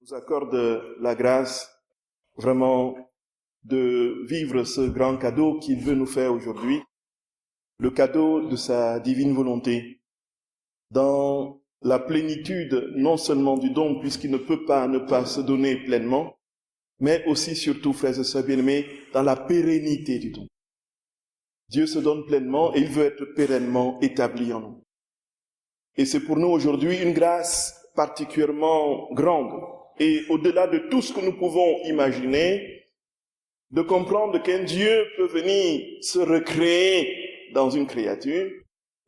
nous accorde la grâce vraiment de vivre ce grand cadeau qu'il veut nous faire aujourd'hui, le cadeau de sa divine volonté, dans la plénitude non seulement du don, puisqu'il ne peut pas ne pas se donner pleinement, mais aussi surtout, frères et sœurs bien-aimés, dans la pérennité du don. Dieu se donne pleinement et il veut être pérennement établi en nous. Et c'est pour nous aujourd'hui une grâce particulièrement grande et au-delà de tout ce que nous pouvons imaginer, de comprendre qu'un Dieu peut venir se recréer dans une créature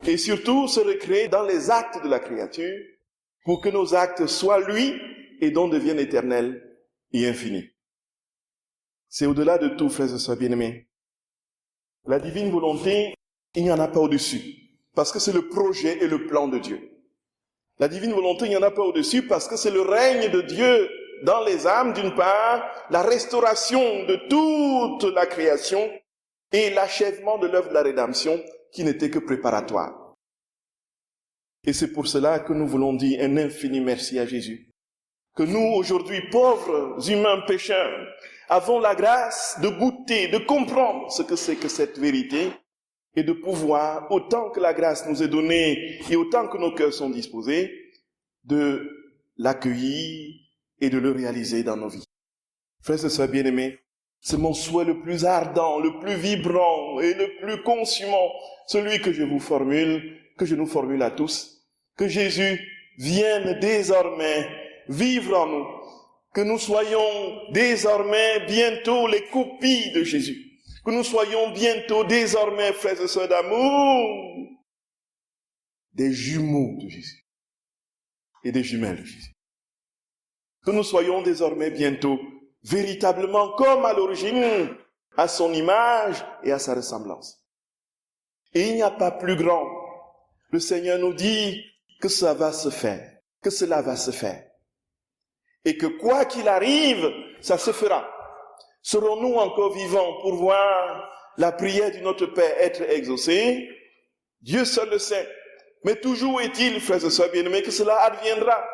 et surtout se recréer dans les actes de la créature pour que nos actes soient lui et donc deviennent éternels et infinis. C'est au-delà de tout, frères et sœurs bien-aimés. La divine volonté, il n'y en a pas au-dessus, parce que c'est le projet et le plan de Dieu. La divine volonté, il n'y en a pas au-dessus, parce que c'est le règne de Dieu dans les âmes, d'une part, la restauration de toute la création et l'achèvement de l'œuvre de la rédemption qui n'était que préparatoire. Et c'est pour cela que nous voulons dire un infini merci à Jésus. Que nous, aujourd'hui, pauvres humains pécheurs, avons la grâce de goûter, de comprendre ce que c'est que cette vérité et de pouvoir, autant que la grâce nous est donnée et autant que nos cœurs sont disposés, de l'accueillir et de le réaliser dans nos vies. Frères et sœurs bien-aimés, c'est mon souhait le plus ardent, le plus vibrant et le plus consumant, celui que je vous formule, que je nous formule à tous, que Jésus vienne désormais vivre en nous, que nous soyons désormais bientôt les copies de Jésus, que nous soyons bientôt désormais, frères et sœurs d'amour, des jumeaux de Jésus et des jumelles de Jésus. Que nous soyons désormais bientôt véritablement comme à l'origine, à son image et à sa ressemblance. Et il n'y a pas plus grand. Le Seigneur nous dit que ça va se faire, que cela va se faire. Et que quoi qu'il arrive, ça se fera. Serons-nous encore vivants pour voir la prière de notre Père être exaucée? Dieu seul le sait. Mais toujours est-il, frères et sœurs bien-aimés, que cela adviendra.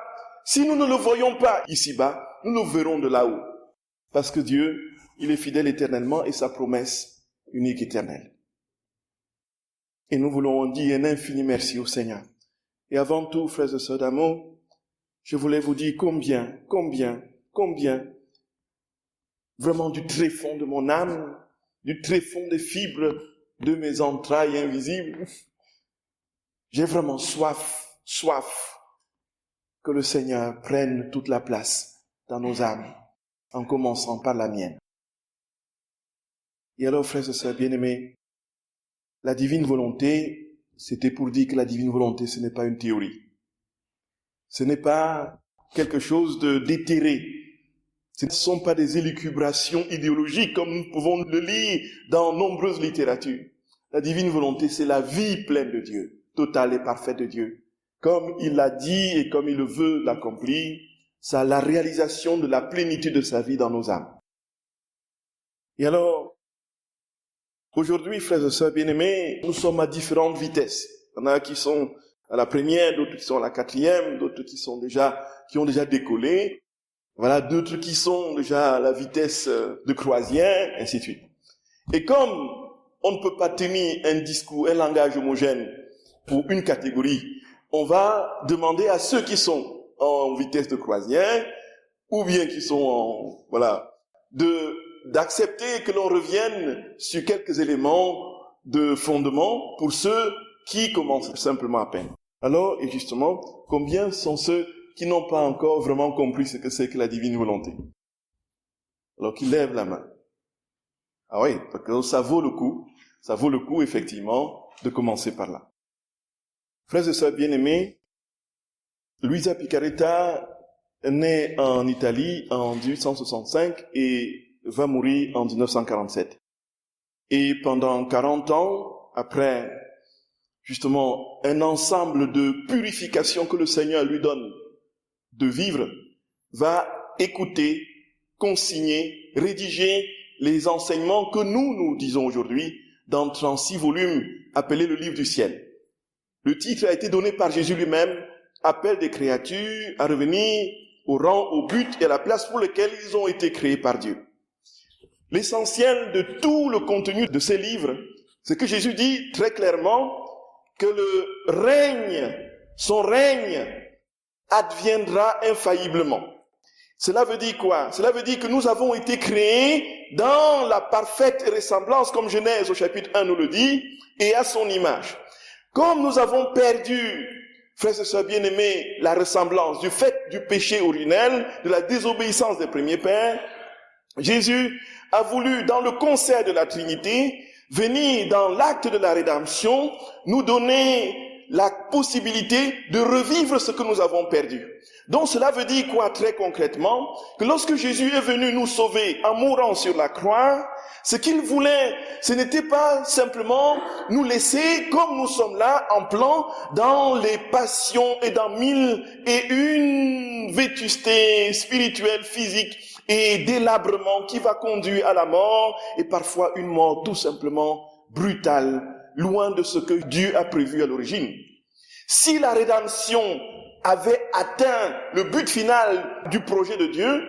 Si nous ne le voyons pas ici-bas, nous le verrons de là-haut. Parce que Dieu, il est fidèle éternellement et sa promesse unique éternelle. Et nous voulons dire un infini merci au Seigneur. Et avant tout, frères et sœurs d'amour, je voulais vous dire combien, vraiment du tréfond de mon âme, du tréfond des fibres de mes entrailles invisibles, j'ai vraiment soif que le Seigneur prenne toute la place dans nos âmes, en commençant par la mienne. Et alors, frères et sœurs bien-aimés, la divine volonté, c'était pour dire que la divine volonté, ce n'est pas une théorie. Ce n'est pas quelque chose d'éthéré. Ce ne sont pas des élucubrations idéologiques comme nous pouvons le lire dans nombreuses littératures. La divine volonté, c'est la vie pleine de Dieu, totale et parfaite de Dieu. Comme il l'a dit et comme il le veut l'accomplir, c'est la réalisation de la plénitude de sa vie dans nos âmes. Et alors, aujourd'hui, frères et sœurs bien-aimés, nous sommes à différentes vitesses. Il y en a qui sont à la première, d'autres qui sont à la quatrième, d'autres qui ont déjà décollé. Voilà, d'autres qui sont déjà à la vitesse de croisière, ainsi de suite. Et comme on ne peut pas tenir un discours, un langage homogène pour une catégorie, on va demander à ceux qui sont en vitesse de croisière, ou bien qui sont d'accepter que l'on revienne sur quelques éléments de fondement pour ceux qui commencent simplement à peine. Alors, et justement, combien sont ceux qui n'ont pas encore vraiment compris ce que c'est que la divine volonté? Alors qu'ils lèvent la main. Ah oui, parce que ça vaut le coup effectivement de commencer par là. Frères et sœurs bien-aimés, Luisa Picaretta est née en Italie en 1865 et va mourir en 1947. Et pendant 40 ans, après justement un ensemble de purifications que le Seigneur lui donne de vivre, va écouter, consigner, rédiger les enseignements que nous disons aujourd'hui dans 36 volumes appelés le livre du ciel. Le titre a été donné par Jésus lui-même, appel des créatures à revenir au rang, au but et à la place pour lesquels ils ont été créés par Dieu. L'essentiel de tout le contenu de ces livres, c'est que Jésus dit très clairement que son règne adviendra infailliblement. Cela veut dire quoi? Cela veut dire que nous avons été créés dans la parfaite ressemblance, comme Genèse au chapitre 1 nous le dit, et à son image. Comme nous avons perdu, frères et sœurs bien-aimés, la ressemblance du fait du péché originel, de la désobéissance des premiers pères, Jésus a voulu, dans le concert de la Trinité, venir dans l'acte de la rédemption, nous donner la possibilité de revivre ce que nous avons perdu. Donc cela veut dire quoi très concrètement? Que lorsque Jésus est venu nous sauver en mourant sur la croix, ce qu'il voulait, ce n'était pas simplement nous laisser comme nous sommes là en plan dans les passions et dans 1001 vétustés spirituelles, physiques et délabrement qui va conduire à la mort et parfois une mort tout simplement brutale, loin de ce que Dieu a prévu à l'origine. Si la rédemption avait atteint le but final du projet de Dieu,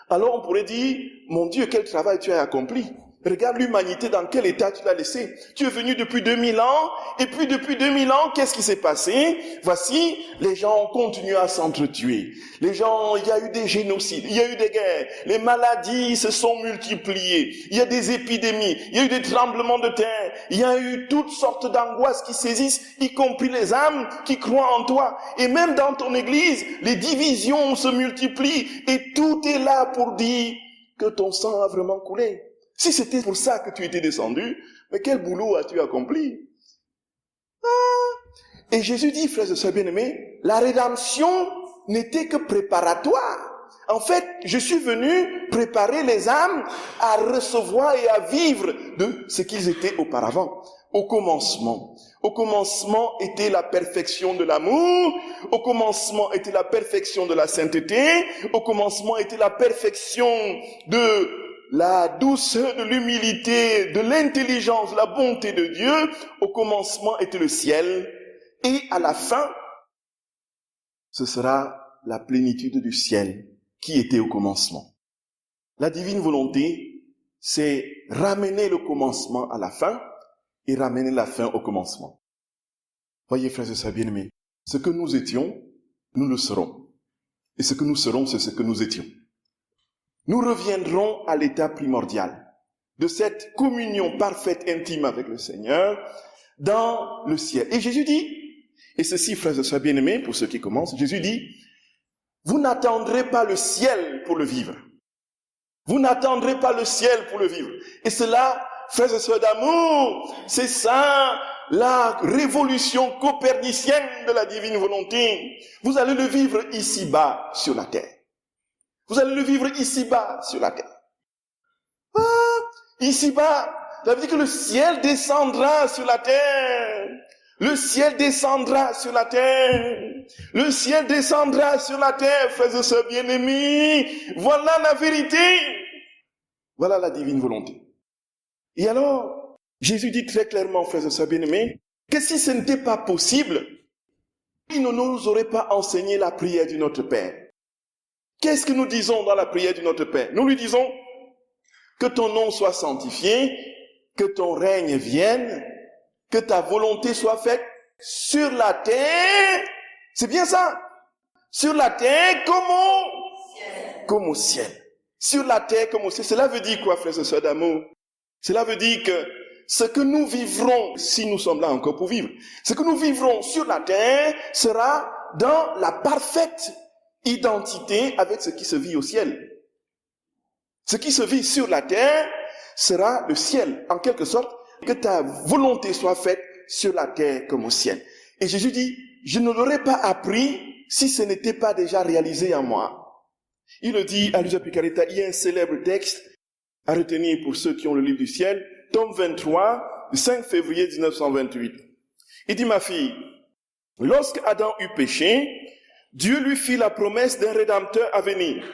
alors on pourrait dire, mon Dieu, quel travail tu as accompli. Regarde l'humanité, dans quel état tu l'as laissé. Tu es venu depuis 2000 ans, et puis depuis 2000 ans, qu'est-ce qui s'est passé? Voici, les gens ont continué à s'entretuer. Il y a eu des génocides, il y a eu des guerres, les maladies se sont multipliées, il y a des épidémies, il y a eu des tremblements de terre, il y a eu toutes sortes d'angoisses qui saisissent, y compris les âmes qui croient en toi. Et même dans ton église, les divisions se multiplient, et tout est là pour dire que ton sang a vraiment coulé. Si c'était pour ça que tu étais descendu, mais quel boulot as-tu accompli? Et Jésus dit, frères et sœurs bien-aimés, la rédemption n'était que préparatoire. En fait, je suis venu préparer les âmes à recevoir et à vivre de ce qu'ils étaient auparavant. Au commencement était la perfection de l'amour, au commencement était la perfection de la sainteté, au commencement était la perfection de la douceur, de l'humilité, de l'intelligence, de la bonté de Dieu. Au commencement était le ciel, et à la fin, ce sera la plénitude du ciel qui était au commencement. La divine volonté, c'est ramener le commencement à la fin et ramener la fin au commencement. Voyez, frères et sœurs bien-aimés, ce que nous étions, nous le serons. Et ce que nous serons, c'est ce que nous étions. Nous reviendrons à l'état primordial de cette communion parfaite, intime avec le Seigneur dans le ciel. Et Jésus dit, et ceci, frères et sœurs bien-aimés, pour ceux qui commencent, Jésus dit, vous n'attendrez pas le ciel pour le vivre. Vous n'attendrez pas le ciel pour le vivre. Et cela, frères et sœurs d'amour, c'est ça, la révolution copernicienne de la divine volonté. Vous allez le vivre ici-bas sur la terre. Vous allez le vivre ici-bas sur la terre. Ici-bas, ça veut dire que le ciel descendra sur la terre. Le ciel descendra sur la terre. Le ciel descendra sur la terre, frères et sœurs bien-aimés. Voilà la vérité. Voilà la divine volonté. Et alors, Jésus dit très clairement, frères et sœurs bien-aimés, que si ce n'était pas possible, il ne nous aurait pas enseigné la prière du Notre Père. Qu'est-ce que nous disons dans la prière du Notre Père? Nous lui disons que ton nom soit sanctifié, que ton règne vienne, que ta volonté soit faite sur la terre. C'est bien ça. Sur la terre comme au ciel. Sur la terre comme au ciel. Cela veut dire quoi, frères et sœurs d'amour? Cela veut dire que ce que nous vivrons, si nous sommes là encore pour vivre, ce que nous vivrons sur la terre sera dans la parfaite identité avec ce qui se vit au ciel. Ce qui se vit sur la terre sera le ciel. En quelque sorte, que ta volonté soit faite sur la terre comme au ciel. Et Jésus dit, je ne l'aurais pas appris si ce n'était pas déjà réalisé en moi. Il le dit à Luisa Picaretta, il y a un célèbre texte à retenir pour ceux qui ont le livre du ciel, tome 23, le 5 février 1928. Il dit, ma fille, lorsque Adam eut péché, Dieu lui fit la promesse d'un rédempteur à venir.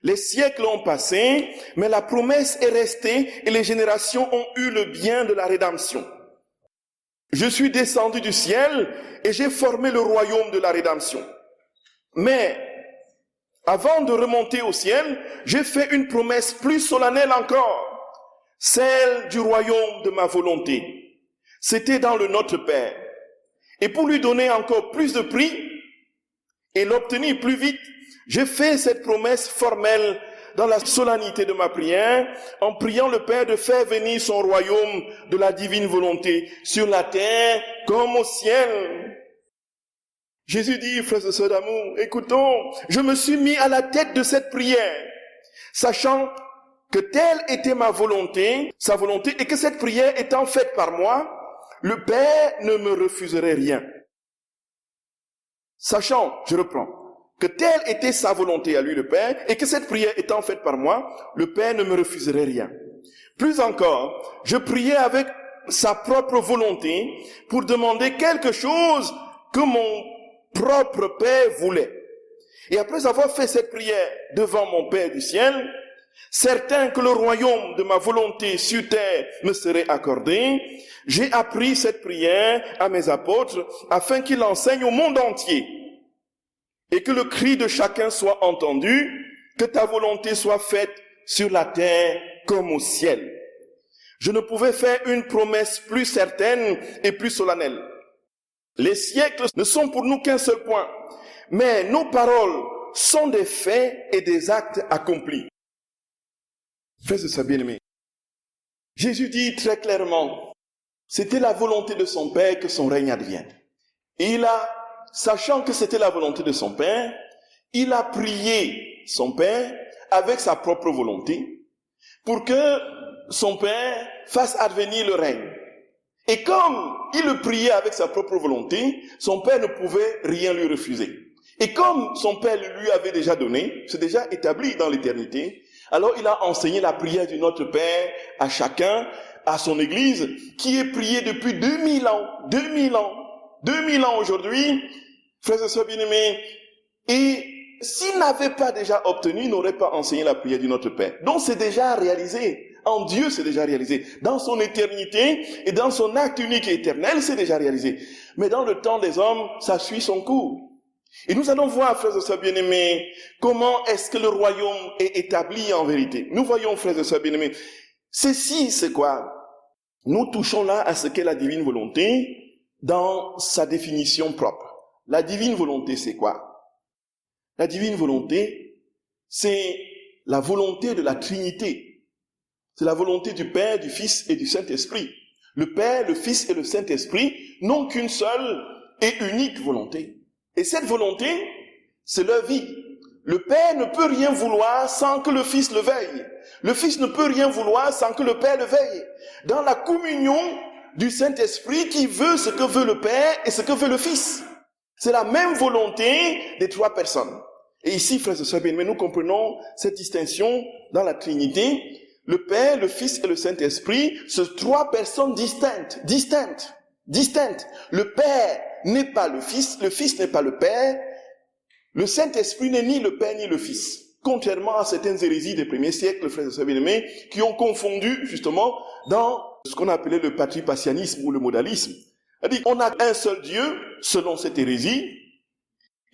Les siècles ont passé, mais la promesse est restée et les générations ont eu le bien de la rédemption. Je suis descendu du ciel et j'ai formé le royaume de la rédemption. Mais Avant de remonter au ciel, j'ai fait une promesse plus solennelle encore, celle du royaume de ma volonté. C'était dans le Notre Père. Et pour lui donner encore plus de prix et l'obtenir plus vite, j'ai fait cette promesse formelle dans la solennité de ma prière, en priant le Père de faire venir son royaume de la divine volonté sur la terre comme au ciel. Jésus dit, frères et sœurs d'amour, écoutons, je me suis mis à la tête de cette prière, sachant que telle était ma volonté, sa volonté, et que cette prière étant faite par moi, le Père ne me refuserait rien. Sachant, je reprends, que telle était sa volonté à lui, le Père, et que cette prière étant faite par moi, le Père ne me refuserait rien. Plus encore, je priais avec sa propre volonté pour demander quelque chose que mon propre Père voulait. Et après avoir fait cette prière devant mon Père du ciel, certain que le royaume de ma volonté sur terre me serait accordé, j'ai appris cette prière à mes apôtres afin qu'ils l'enseignent au monde entier et que le cri de chacun soit entendu, que ta volonté soit faite sur la terre comme au ciel. Je ne pouvais faire une promesse plus certaine et plus solennelle. Les siècles ne sont pour nous qu'un seul point, mais nos paroles sont des faits et des actes accomplis. Frères et sœurs bien-aimés, Jésus dit très clairement, c'était la volonté de son Père que son règne advienne. Et sachant que c'était la volonté de son Père, il a prié son Père avec sa propre volonté pour que son Père fasse advenir le règne. Et comme il le priait avec sa propre volonté, son Père ne pouvait rien lui refuser. Et comme son Père lui avait déjà donné, c'est déjà établi dans l'éternité, alors il a enseigné la prière du Notre Père à chacun, à son Église, qui est priée depuis 2000 ans, 2000 ans aujourd'hui, frères et sœurs bien-aimés, et s'il n'avait pas déjà obtenu, il n'aurait pas enseigné la prière du Notre Père. Donc c'est déjà réalisé. En Dieu, c'est déjà réalisé. Dans son éternité et dans son acte unique et éternel, c'est déjà réalisé. Mais dans le temps des hommes, ça suit son cours. Et nous allons voir, frères et sœurs bien-aimés, comment est-ce que le royaume est établi en vérité. Nous voyons, frères et sœurs bien-aimés, ceci, c'est quoi? Nous touchons là à ce qu'est la divine volonté dans sa définition propre. La divine volonté, c'est quoi? La divine volonté, c'est la volonté de la Trinité. C'est la volonté du Père, du Fils et du Saint-Esprit. Le Père, le Fils et le Saint-Esprit n'ont qu'une seule et unique volonté. Et cette volonté, c'est leur vie. Le Père ne peut rien vouloir sans que le Fils le veuille. Le Fils ne peut rien vouloir sans que le Père le veuille. Dans la communion du Saint-Esprit qui veut ce que veut le Père et ce que veut le Fils. C'est la même volonté des trois personnes. Et ici, frères et sœurs bien-aimés, nous comprenons cette distinction dans la Trinité. Le Père, le Fils et le Saint-Esprit, ce trois personnes distinctes. Le Père n'est pas le Fils n'est pas le Père, le Saint-Esprit n'est ni le Père ni le Fils. Contrairement à certaines hérésies des premiers siècles, frères et sœurs bien-aimés, qui ont confondu justement dans ce qu'on appelait le patripassianisme ou le modalisme. C'est-à-dire qu'on a un seul Dieu selon cette hérésie,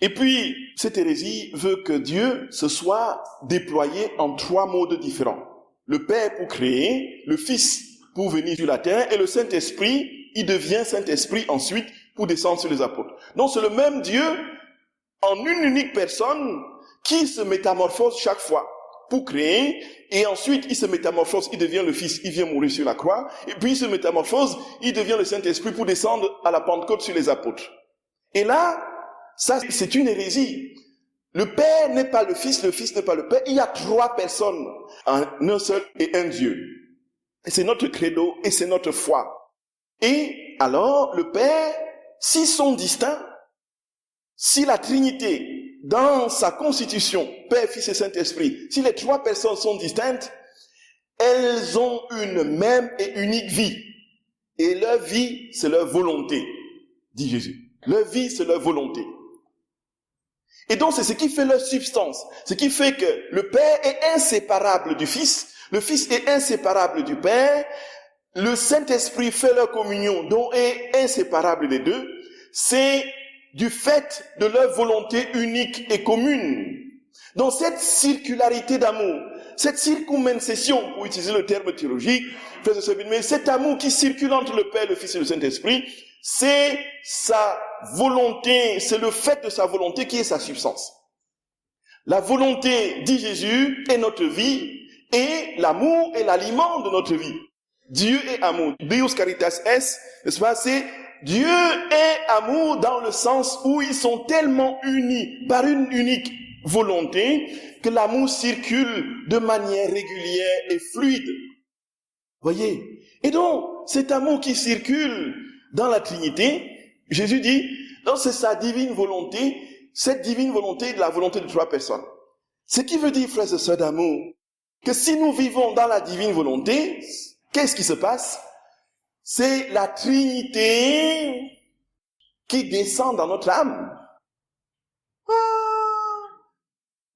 et puis cette hérésie veut que Dieu se soit déployé en trois modes différents. Le Père pour créer, le Fils pour venir sur la terre, et le Saint-Esprit, il devient Saint-Esprit ensuite pour descendre sur les apôtres. Donc c'est le même Dieu en une unique personne qui se métamorphose chaque fois pour créer, et ensuite il se métamorphose, il devient le Fils, il vient mourir sur la croix, et puis il se métamorphose, il devient le Saint-Esprit pour descendre à la Pentecôte sur les apôtres. Et là, ça c'est une hérésie. Le Père n'est pas le Fils n'est pas le Père. Il y a trois personnes, un seul et un Dieu. Et c'est notre credo et c'est notre foi. Et alors, le Père, s'ils sont distincts, si la Trinité, dans sa constitution, Père, Fils et Saint-Esprit, si les trois personnes sont distinctes, elles ont une même et unique vie. Et leur vie, c'est leur volonté, dit Jésus. Leur vie, c'est leur volonté. Et donc, c'est ce qui fait leur substance. Ce qui fait que le Père est inséparable du Fils, le Fils est inséparable du Père, le Saint-Esprit fait leur communion, dont est inséparable des deux. C'est du fait de leur volonté unique et commune Dans cette circularité d'amour, cette circummencession, pour utiliser le terme théologique, frères et sœurs bien-aimés, cet amour qui circule entre le Père, le Fils et le Saint-Esprit, c'est sa volonté, c'est le fait de sa volonté qui est sa substance. La volonté, dit Jésus, est notre vie, et l'amour est l'aliment de notre vie. Dieu est amour. Deus caritas est, n'est-ce pas, c'est Dieu est amour dans le sens où ils sont tellement unis par une unique volonté que l'amour circule de manière régulière et fluide. Voyez? Et donc, cet amour qui circule dans la Trinité, Jésus dit, donc c'est sa divine volonté, cette divine volonté est la volonté de trois personnes. Ce qui veut dire, frères et sœurs d'amour, que si nous vivons dans la divine volonté, qu'est-ce qui se passe? C'est la Trinité qui descend dans notre âme.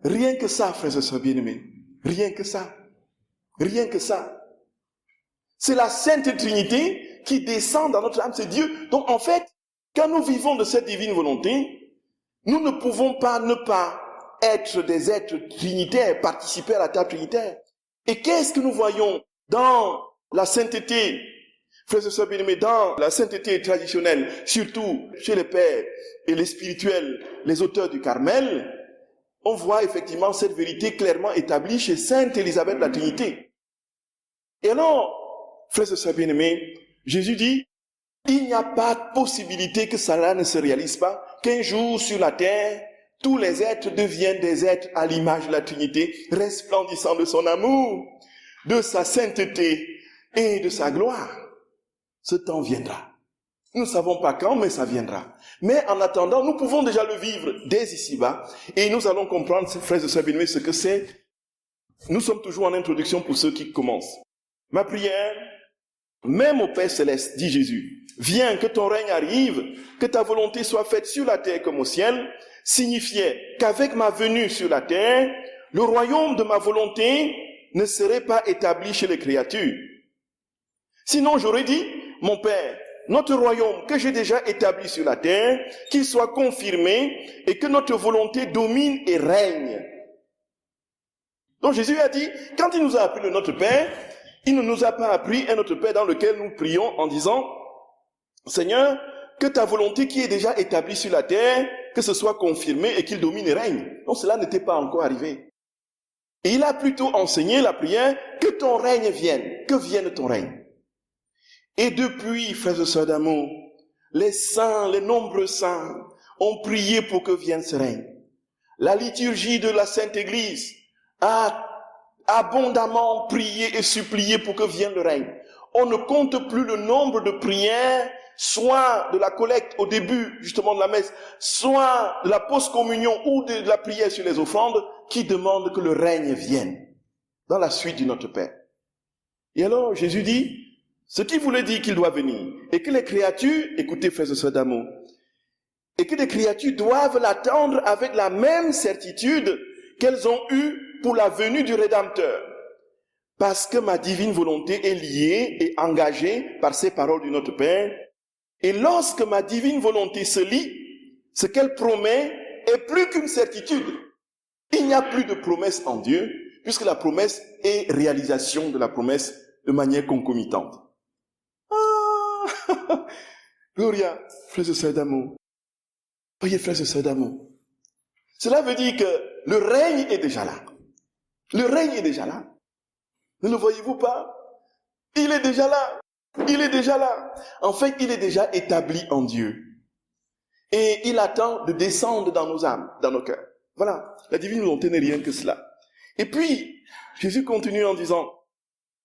Rien que ça, frères et sœurs bien-aimés. Rien que ça. Rien que ça. C'est la Sainte Trinité qui descend dans notre âme, c'est Dieu. Donc en fait, quand nous vivons de cette divine volonté, nous ne pouvons pas ne pas être des êtres trinitaires, participer à la table trinitaire. Et qu'est-ce que nous voyons dans la sainteté, frères et sœurs bien-aimés, dans la sainteté traditionnelle, surtout chez les pères et les spirituels, les auteurs du Carmel, on voit effectivement cette vérité clairement établie chez Sainte Élisabeth de la Trinité. Et alors, frères et sœurs bien-aimés, Jésus dit, il n'y a pas de possibilité que cela ne se réalise pas, qu'un jour sur la terre, tous les êtres deviennent des êtres à l'image de la Trinité, resplendissant de son amour, de sa sainteté et de sa gloire. Ce temps viendra. Nous ne savons pas quand, mais ça viendra. Mais en attendant, nous pouvons déjà le vivre dès ici-bas, et nous allons comprendre, frères et sœurs bien-aimés, ce que c'est. Nous sommes toujours en introduction pour ceux qui commencent. Ma prière, même au Père Céleste, dit Jésus, viens que ton règne arrive, que ta volonté soit faite sur la terre comme au ciel, signifiait qu'avec ma venue sur la terre, le royaume de ma volonté ne serait pas établi chez les créatures. Sinon, j'aurais dit, mon Père, notre royaume que j'ai déjà établi sur la terre, qu'il soit confirmé et que notre volonté domine et règne. Donc Jésus a dit, quand il nous a appris le Notre Père, il ne nous a pas appris un Notre Père dans lequel nous prions en disant, Seigneur, que ta volonté qui est déjà établie sur la terre, que ce soit confirmé et qu'il domine et règne. Donc cela n'était pas encore arrivé. Et il a plutôt enseigné la prière, que ton règne vienne, que vienne ton règne. Et depuis, frères et sœurs d'amour, les saints, les nombreux saints, ont prié pour que vienne ce règne. La liturgie de la Sainte Église a abondamment prié et supplié pour que vienne le règne. On ne compte plus le nombre de prières, soit de la collecte au début, justement, de la messe, soit de la post-communion ou de la prière sur les offrandes, qui demandent que le règne vienne, dans la suite du Notre Père. Et alors, Jésus dit, ce qui voulait dire qu'il doit venir, et que les créatures, écoutez frères et sœurs d'amour, et que les créatures doivent l'attendre avec la même certitude qu'elles ont eue pour la venue du Rédempteur. Parce que ma divine volonté est liée et engagée par ces paroles du Notre Père. Et lorsque ma divine volonté se lie, ce qu'elle promet est plus qu'une certitude. Il n'y a plus de promesse en Dieu, puisque la promesse est réalisation de la promesse de manière concomitante. Gloria, frères et sœurs d'amour. Voyez, frères et sœurs d'amour. Cela veut dire que le règne est déjà là. Le règne est déjà là. Ne le voyez-vous pas? Il est déjà là. Il est déjà là. En fait, il est déjà établi en Dieu. Et il attend de descendre dans nos âmes, dans nos cœurs. Voilà. La divine volonté n'est rien que cela. Et puis, Jésus continue en disant,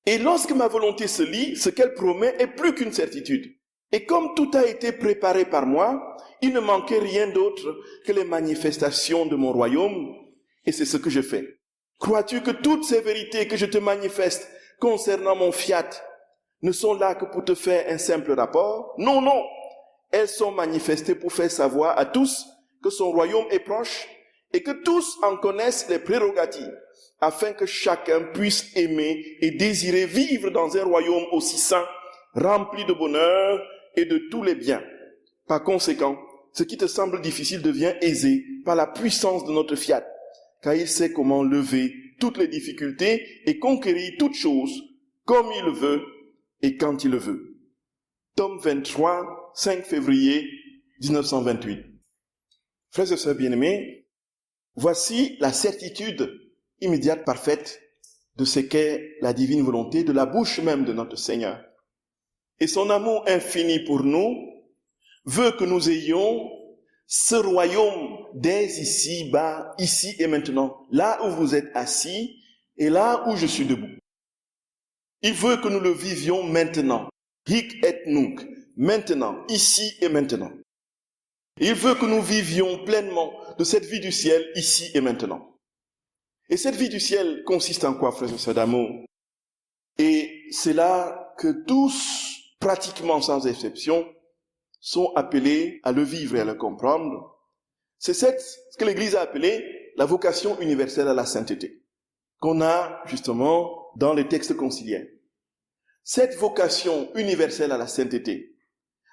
et lorsque ma volonté se lie, ce qu'elle promet est plus qu'une certitude. Et comme tout a été préparé par moi, il ne manquait rien d'autre que les manifestations de mon royaume, et c'est ce que je fais. Crois-tu que toutes ces vérités que je te manifeste concernant mon fiat ne sont là que pour te faire un simple rapport? Non, non. Elles sont manifestées pour faire savoir à tous que son royaume est proche et que tous en connaissent les prérogatives, afin que chacun puisse aimer et désirer vivre dans un royaume aussi saint, rempli de bonheur et de tous les biens. Par conséquent, ce qui te semble difficile devient aisé par la puissance de notre fiat. car il sait comment lever toutes les difficultés et conquérir toutes choses comme il le veut et quand il le veut. Tome 23, 5 février 1928. Frères et sœurs bien-aimés, voici la certitude immédiate, parfaite de ce qu'est la divine volonté de la bouche même de notre Seigneur. Et son amour infini pour nous veut que nous ayons ce royaume dès ici-bas, ici et maintenant, là où vous êtes assis et là où je suis debout. Il veut que nous le vivions maintenant, hic et nunc, maintenant, ici et maintenant. Il veut que nous vivions pleinement de cette vie du ciel, ici et maintenant. Et cette vie du ciel consiste en quoi, frères et sœurs d'amour? Et c'est là que tous, pratiquement sans exception, sont appelés à le vivre et à le comprendre. C'est ce que l'Église a appelé la vocation universelle à la sainteté, qu'on a justement dans les textes conciliaires. Cette vocation universelle à la sainteté,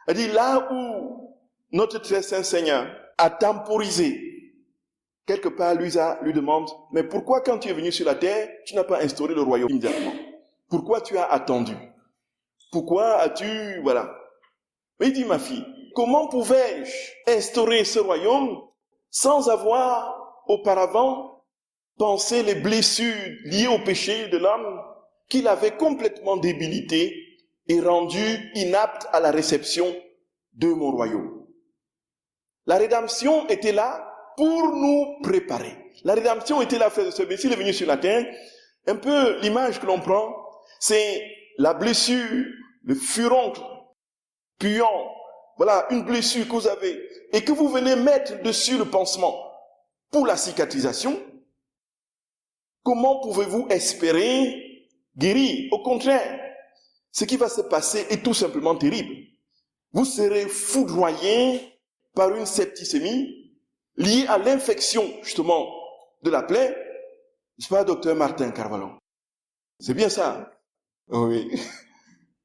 c'est-à-dire là où notre très saint Seigneur a temporisé, quelque part lui demande, mais pourquoi quand tu es venu sur la terre, tu n'as pas instauré le royaume immédiatement? Pourquoi tu as attendu? Pourquoi as-tu, voilà. Mais il dit, ma fille, comment pouvais-je instaurer ce royaume sans avoir auparavant pensé les blessures liées au péché de l'homme qu'il avait complètement débilité et rendu inapte à la réception de mon royaume? La rédemption était là pour nous préparer. La rédemption était là, frères et sœurs. S'il est venu sur la terre, un peu l'image que l'on prend, c'est la blessure, le furoncle puant, voilà, une blessure que vous avez et que vous venez mettre dessus le pansement pour la cicatrisation. Comment pouvez-vous espérer guérir? Au contraire, ce qui va se passer est tout simplement terrible. Vous serez foudroyé par une septicémie liée à l'infection, justement, de la plaie. N'est-ce pas, docteur Martin Carvalho? C'est bien ça? Oui.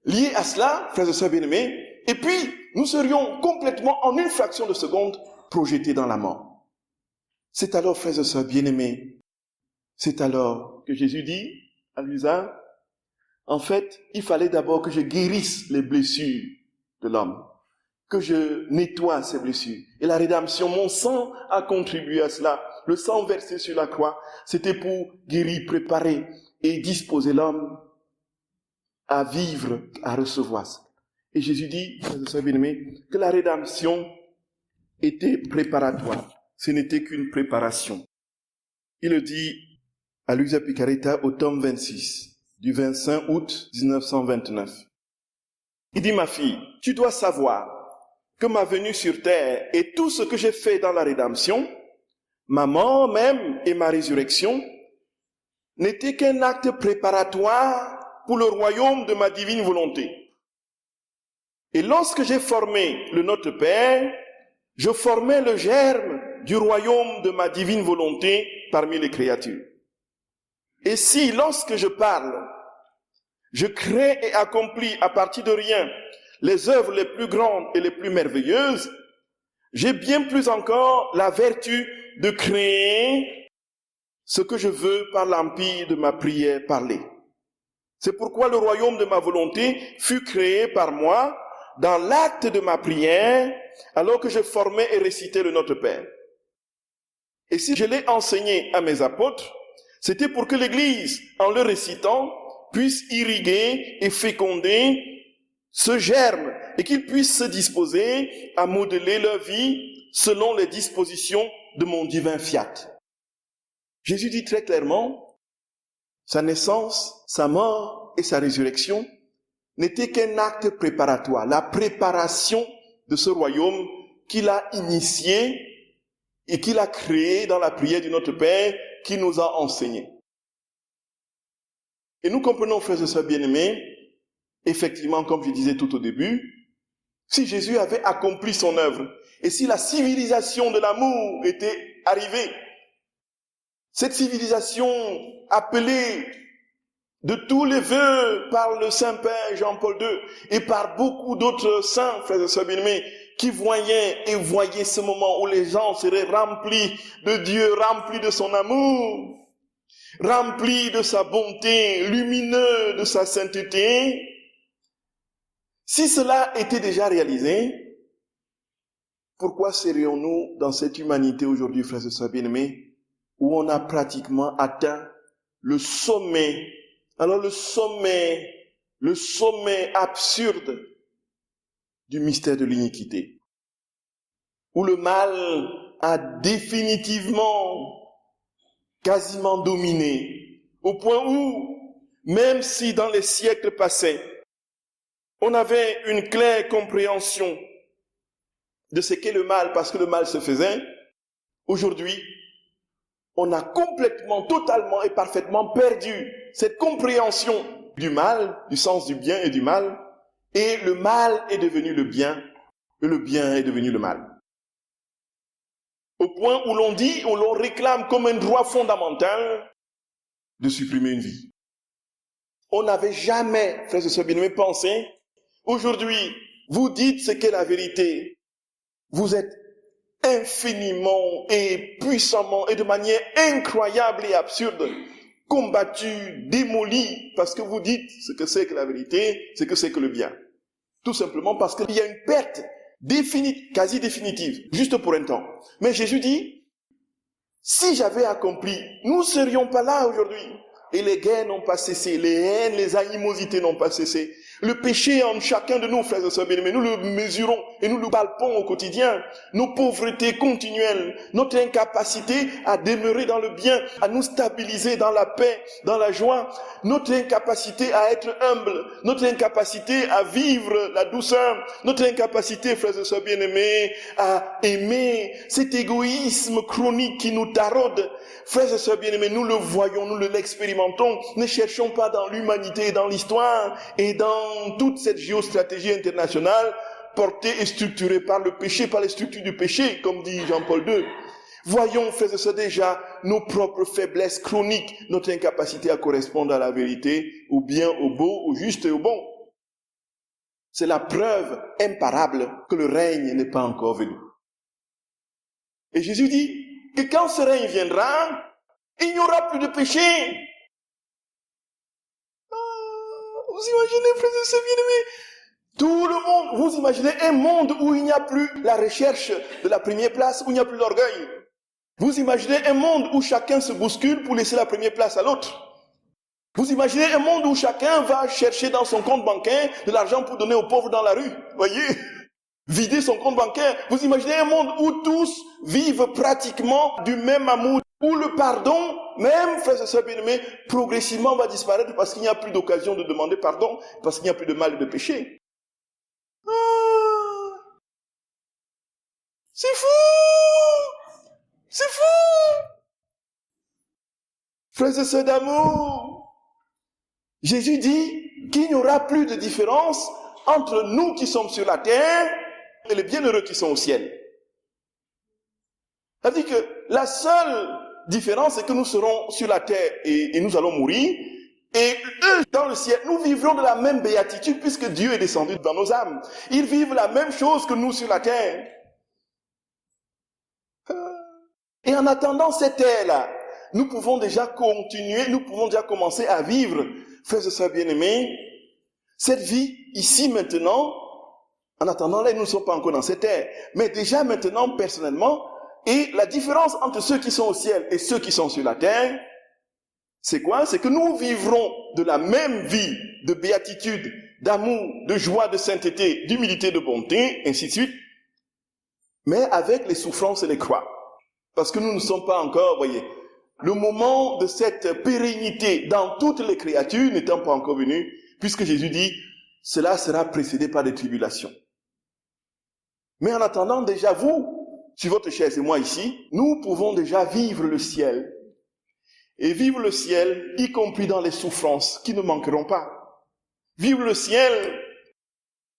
Lié à cela, frères et sœurs bien-aimés, et puis nous serions complètement, en une fraction de seconde, projetés dans la mort. C'est alors, frères et sœurs bien-aimés, c'est alors que Jésus dit à Luisa, en fait, il fallait d'abord que je guérisse les blessures de l'homme, que je nettoie ces blessures. Et la rédemption, mon sang a contribué à cela. Le sang versé sur la croix, c'était pour guérir, préparer et disposer l'homme à vivre, à recevoir. Et Jésus dit, frères et sœurs bien-aimés, que la rédemption était préparatoire. Ce n'était qu'une préparation. Il le dit à Luisa Picaretta au tome 26, du 25 août 1929. Il dit, ma fille, tu dois savoir que ma venue sur terre et tout ce que j'ai fait dans la rédemption, ma mort même et ma résurrection, n'étaient qu'un acte préparatoire pour le royaume de ma divine volonté. Et lorsque j'ai formé le Notre Père, je formais le germe du royaume de ma divine volonté parmi les créatures. Et si, lorsque je parle, je crée et accomplis à partir de rien les œuvres les plus grandes et les plus merveilleuses, j'ai bien plus encore la vertu de créer ce que je veux par l'empire de ma prière parlée. C'est pourquoi le royaume de ma volonté fut créé par moi dans l'acte de ma prière, alors que je formais et récitais le Notre Père. Et si je l'ai enseigné à mes apôtres, c'était pour que l'Église, en le récitant, puisse irriguer et féconder ce germe et qu'ils puissent se disposer à modeler leur vie selon les dispositions de mon divin fiat. Jésus dit très clairement, sa naissance, sa mort et sa résurrection n'étaient qu'un acte préparatoire, la préparation de ce royaume qu'il a initié et qu'il a créé dans la prière de notre Père qui nous a enseigné. Et nous comprenons, frères et sœurs bien-aimés, effectivement, comme je disais tout au début, si Jésus avait accompli son œuvre et si la civilisation de l'amour était arrivée, cette civilisation appelée de tous les vœux par le Saint-Père Jean-Paul II et par beaucoup d'autres saints, frères et sœurs bien-aimés, qui voyaient et voyaient ce moment où les gens seraient remplis de Dieu, remplis de son amour, remplis de sa bonté, lumineux de sa sainteté. Si cela était déjà réalisé, pourquoi serions-nous dans cette humanité aujourd'hui, frères et sœurs bien-aimés, où on a pratiquement atteint le sommet, alors le sommet absurde du mystère de l'iniquité, où le mal a définitivement, quasiment dominé, au point où, même si dans les siècles passés, on avait une claire compréhension de ce qu'est le mal, parce que le mal se faisait, aujourd'hui, on a complètement, totalement et parfaitement perdu cette compréhension du mal, du sens du bien et du mal, et le mal est devenu le bien, et le bien est devenu le mal. Au point où l'on dit, où l'on réclame comme un droit fondamental de supprimer une vie. On n'avait jamais, frères et sœurs bien-aimés, pensé. Aujourd'hui, vous dites ce qu'est la vérité. Vous êtes infiniment et puissamment et de manière incroyable et absurde combattu, démoli, parce que vous dites ce que c'est que la vérité, ce que c'est que le bien. Tout simplement parce qu'il y a une perte définitive, quasi définitive, juste pour un temps. Mais Jésus dit, si j'avais accompli, nous ne serions pas là aujourd'hui. Et les guerres n'ont pas cessé, les haines, les animosités n'ont pas cessé. Le péché en chacun de nous, frères et sœurs bien-aimés, nous le mesurons et nous le palpons au quotidien. Nos pauvretés continuelles, notre incapacité à demeurer dans le bien, à nous stabiliser dans la paix, dans la joie, notre incapacité à être humble, notre incapacité à vivre la douceur, notre incapacité, frères et sœurs bien-aimés, à aimer, cet égoïsme chronique qui nous taraude. Frères et sœurs bien-aimés, nous le voyons, nous l'expérimentons. Ne cherchons pas dans l'humanité et dans l'histoire et dans toute cette géostratégie internationale portée et structurée par le péché, par les structures du péché, comme dit Jean-Paul II. Voyons, frères et sœurs, déjà nos propres faiblesses chroniques, notre incapacité à correspondre à la vérité, au bien, au beau, au juste et au bon. C'est la preuve imparable que le règne n'est pas encore venu. Et Jésus dit que quand ce règne viendra, il n'y aura plus de péché. Vous imaginez, frères et sœurs bien-aimés, tout le monde, vous imaginez un monde où il n'y a plus la recherche de la première place, où il n'y a plus l'orgueil. Vous imaginez un monde où chacun se bouscule pour laisser la première place à l'autre. Vous imaginez un monde où chacun va chercher dans son compte bancaire de l'argent pour donner aux pauvres dans la rue. Voyez, vider son compte bancaire. Vous imaginez un monde où tous vivent pratiquement du même amour, où le pardon, même, frères et sœurs bien-aimés, progressivement va disparaître parce qu'il n'y a plus d'occasion de demander pardon, parce qu'il n'y a plus de mal et de péché. C'est fou! C'est fou! Frères et sœurs d'amour, Jésus dit qu'il n'y aura plus de différence entre nous qui sommes sur la terre et les bienheureux qui sont au ciel. Ça veut dire que la seule différence, c'est que nous serons sur la terre et nous allons mourir. Et eux, dans le ciel, nous vivrons de la même béatitude puisque Dieu est descendu dans nos âmes. Ils vivent la même chose que nous sur la terre. Et en attendant cette ère-là, nous pouvons déjà continuer, nous pouvons déjà commencer à vivre, frères et sœurs bien-aimés, cette vie ici maintenant. En attendant, là, nous ne sommes pas encore dans cette ère. Mais déjà maintenant, personnellement, et la différence entre ceux qui sont au ciel et ceux qui sont sur la terre, c'est quoi? C'est que nous vivrons de la même vie de béatitude, d'amour, de joie, de sainteté, d'humilité, de bonté, ainsi de suite, mais avec les souffrances et les croix. Parce que nous ne sommes pas encore, voyez, le moment de cette pérennité dans toutes les créatures n'étant pas encore venu, puisque Jésus dit, cela sera précédé par des tribulations. Mais en attendant, déjà vous, sur votre chaise et moi ici, nous pouvons déjà vivre le ciel. Et vivre le ciel, y compris dans les souffrances qui ne manqueront pas. Vivre le ciel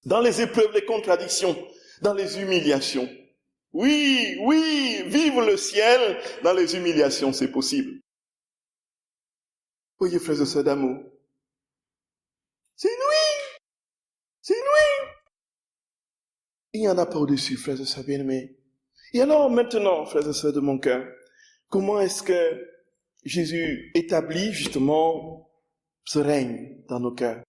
dans les épreuves, les contradictions, dans les humiliations. Oui, oui, vivre le ciel dans les humiliations, c'est possible. Voyez, frères et sœurs d'amour, c'est inouï, c'est inouï. Il n'y en a pas au-dessus, frères et sœurs bien-aimés. Et alors maintenant, frères et sœurs de mon cœur, comment est-ce que Jésus établit justement ce règne dans nos cœurs?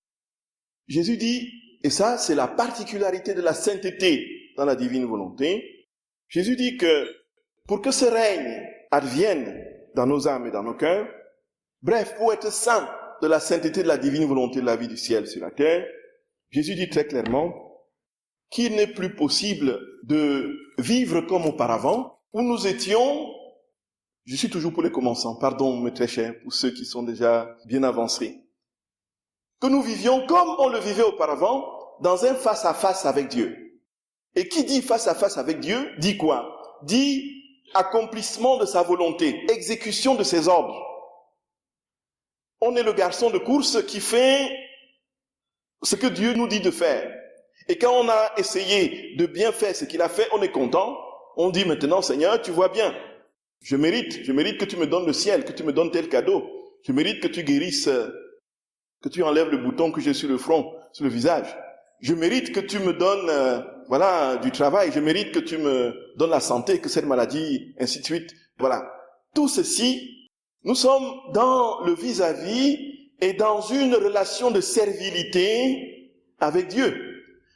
Jésus dit, et ça c'est la particularité de la sainteté dans la divine volonté, Jésus dit que pour que ce règne advienne dans nos âmes et dans nos cœurs, bref, pour être saint de la sainteté de la divine volonté de la vie du ciel sur la terre, Jésus dit très clairement qu'il n'est plus possible de vivre comme auparavant, où nous étions, je suis toujours pour les commençants, pardon mes très chers, pour ceux qui sont déjà bien avancés, que nous vivions comme on le vivait auparavant, dans un face-à-face avec Dieu. Et qui dit face-à-face avec Dieu, dit quoi? Dit accomplissement de sa volonté, exécution de ses ordres. On est le garçon de course qui fait ce que Dieu nous dit de faire. Et quand on a essayé de bien faire ce qu'il a fait, on est content. On dit maintenant, Seigneur, tu vois bien, je mérite que tu me donnes le ciel, que tu me donnes tel cadeau. Je mérite que tu guérisses, que tu enlèves le bouton que j'ai sur le front, sur le visage. Je mérite que tu me donnes, du travail. Je mérite que tu me donnes la santé, que cette maladie, ainsi de suite. Voilà. Tout ceci, nous sommes dans le vis-à-vis et dans une relation de servilité avec Dieu.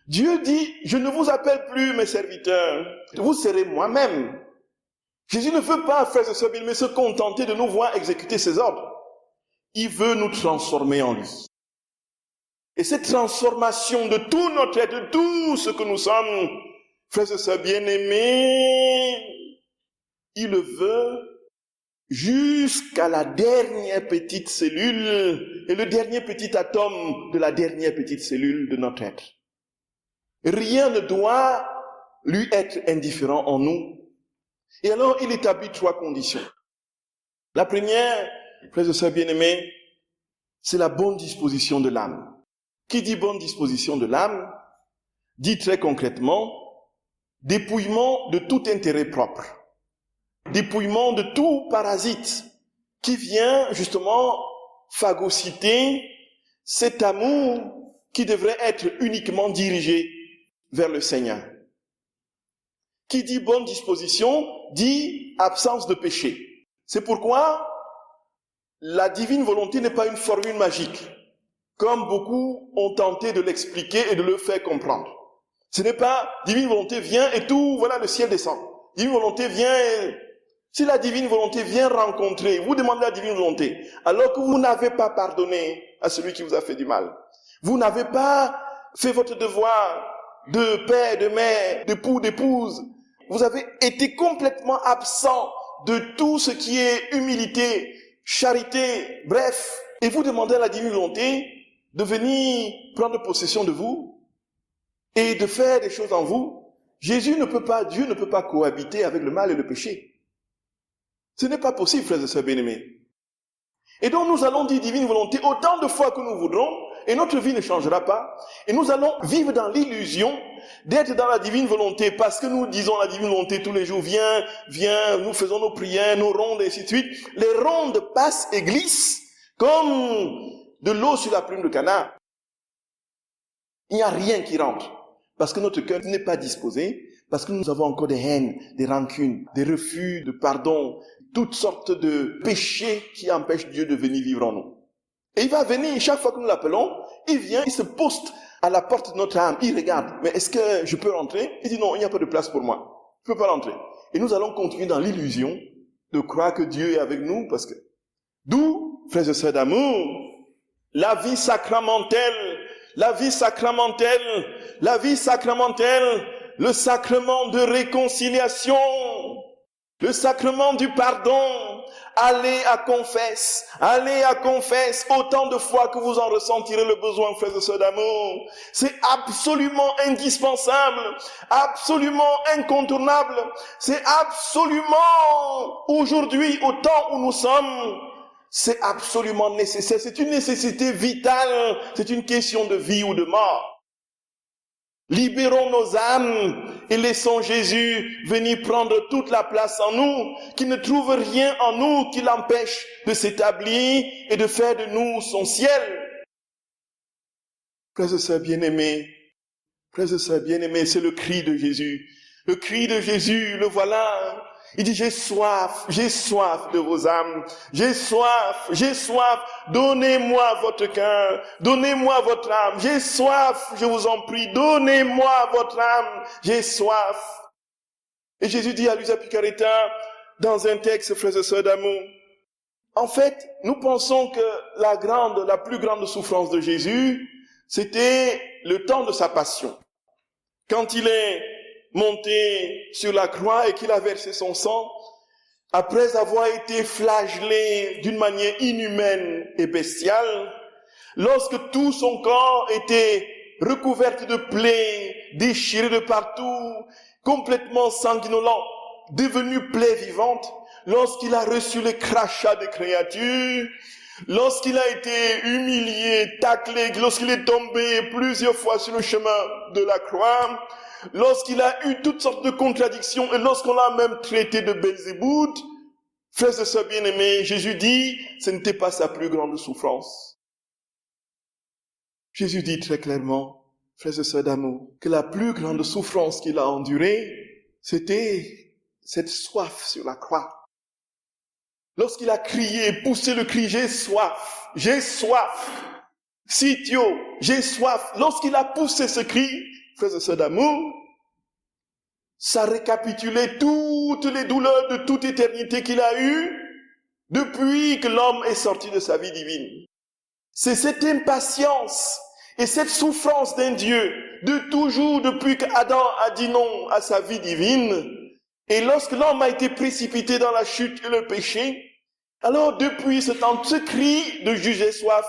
Dieu dit, je ne vous appelle plus mes serviteurs, vous serez moi-même. Jésus ne veut pas, frères et sœurs bien-aimés, se contenter de nous voir exécuter ses ordres. Il veut nous transformer en lui. Et cette transformation de tout notre être, de tout ce que nous sommes, frères et sœurs bien-aimés, il le veut jusqu'à la dernière petite cellule et le dernier petit atome de la dernière petite cellule de notre être. Rien ne doit lui être indifférent en nous. Et alors, il établit 3 conditions. La première, frères et sœurs bien-aimés, c'est la bonne disposition de l'âme. Qui dit bonne disposition de l'âme, dit très concrètement, dépouillement de tout intérêt propre, dépouillement de tout parasite qui vient justement phagocyter cet amour qui devrait être uniquement dirigé vers le Seigneur. Qui dit bonne disposition, dit absence de péché. C'est pourquoi la divine volonté n'est pas une formule magique, comme beaucoup ont tenté de l'expliquer et de le faire comprendre. Ce n'est pas divine volonté vient et tout, voilà, le ciel descend. Divine volonté vient et... Si la divine volonté vient rencontrer, vous demandez la divine volonté, alors que vous n'avez pas pardonné à celui qui vous a fait du mal, vous n'avez pas fait votre devoir de père, de mère, d'époux, d'épouse, vous avez été complètement absent de tout ce qui est humilité, charité, bref, et vous demandez à la divine volonté de venir prendre possession de vous et de faire des choses en vous. Dieu ne peut pas cohabiter avec le mal et le péché. Ce n'est pas possible, frères et sœurs bien-aimés. Et donc nous allons dire divine volonté autant de fois que nous voudrons, et notre vie ne changera pas. Et nous allons vivre dans l'illusion d'être dans la divine volonté, parce que nous disons la divine volonté tous les jours, viens, nous faisons nos prières, nos rondes, et ainsi de suite. Les rondes passent et glissent comme de l'eau sur la plume de canard. Il n'y a rien qui rentre, parce que notre cœur n'est pas disposé, parce que nous avons encore des haines, des rancunes, des refus de pardon, toutes sortes de péchés qui empêchent Dieu de venir vivre en nous. Et il va venir, chaque fois que nous l'appelons, il vient, il se poste à la porte de notre âme, il regarde, mais est-ce que je peux rentrer? Il dit non, il n'y a pas de place pour moi, je ne peux pas rentrer. Et nous allons continuer dans l'illusion de croire que Dieu est avec nous, parce que, d'où, frères et sœurs d'amour, la vie sacramentelle, le sacrement de réconciliation, le sacrement du pardon. Allez à confesse autant de fois que vous en ressentirez le besoin, frères et sœurs d'amour. C'est absolument indispensable, absolument incontournable. C'est absolument, aujourd'hui, au temps où nous sommes, c'est absolument nécessaire. C'est une nécessité vitale, c'est une question de vie ou de mort. Libérons nos âmes et laissons Jésus venir prendre toute la place en nous, qu'il ne trouve rien en nous qui l'empêche de s'établir et de faire de nous son ciel. Frères et sœurs bien-aimés, Frères et sœurs bien-aimés, c'est le cri de Jésus. Le cri de Jésus, le voilà. Il dit, j'ai soif de vos âmes. J'ai soif. Donnez-moi votre cœur, donnez-moi votre âme. J'ai soif, je vous en prie, donnez-moi votre âme. J'ai soif. Et Jésus dit à Luisa Picaretta, dans un texte, frères et sœurs d'amour, en fait, nous pensons que la plus grande souffrance de Jésus, c'était le temps de sa passion. Quand il est monté sur la croix et qu'il a versé son sang, après avoir été flagellé d'une manière inhumaine et bestiale, lorsque tout son corps était recouvert de plaies, déchiré de partout, complètement sanguinolent, devenu plaie vivante, lorsqu'il a reçu les crachats des créatures, lorsqu'il a été humilié, taclé, lorsqu'il est tombé plusieurs fois sur le chemin de la croix, lorsqu'il a eu toutes sortes de contradictions et lorsqu'on l'a même traité de Belzébuth, frères et sœurs bien-aimés, Jésus dit, ce n'était pas sa plus grande souffrance. Jésus dit très clairement, frères et sœurs d'amour, que la plus grande souffrance qu'il a endurée, c'était cette soif sur la croix. Lorsqu'il a crié, poussé le cri, j'ai soif, sitio, j'ai soif. Lorsqu'il a poussé ce cri, frères et sœurs d'amour, ça récapitulait toutes les douleurs de toute éternité qu'il a eues depuis que l'homme est sorti de sa vie divine. C'est cette impatience et cette souffrance d'un Dieu de toujours depuis qu'Adam a dit non à sa vie divine. Et lorsque l'homme a été précipité dans la chute et le péché, alors depuis ce temps, ce cri de juger soif,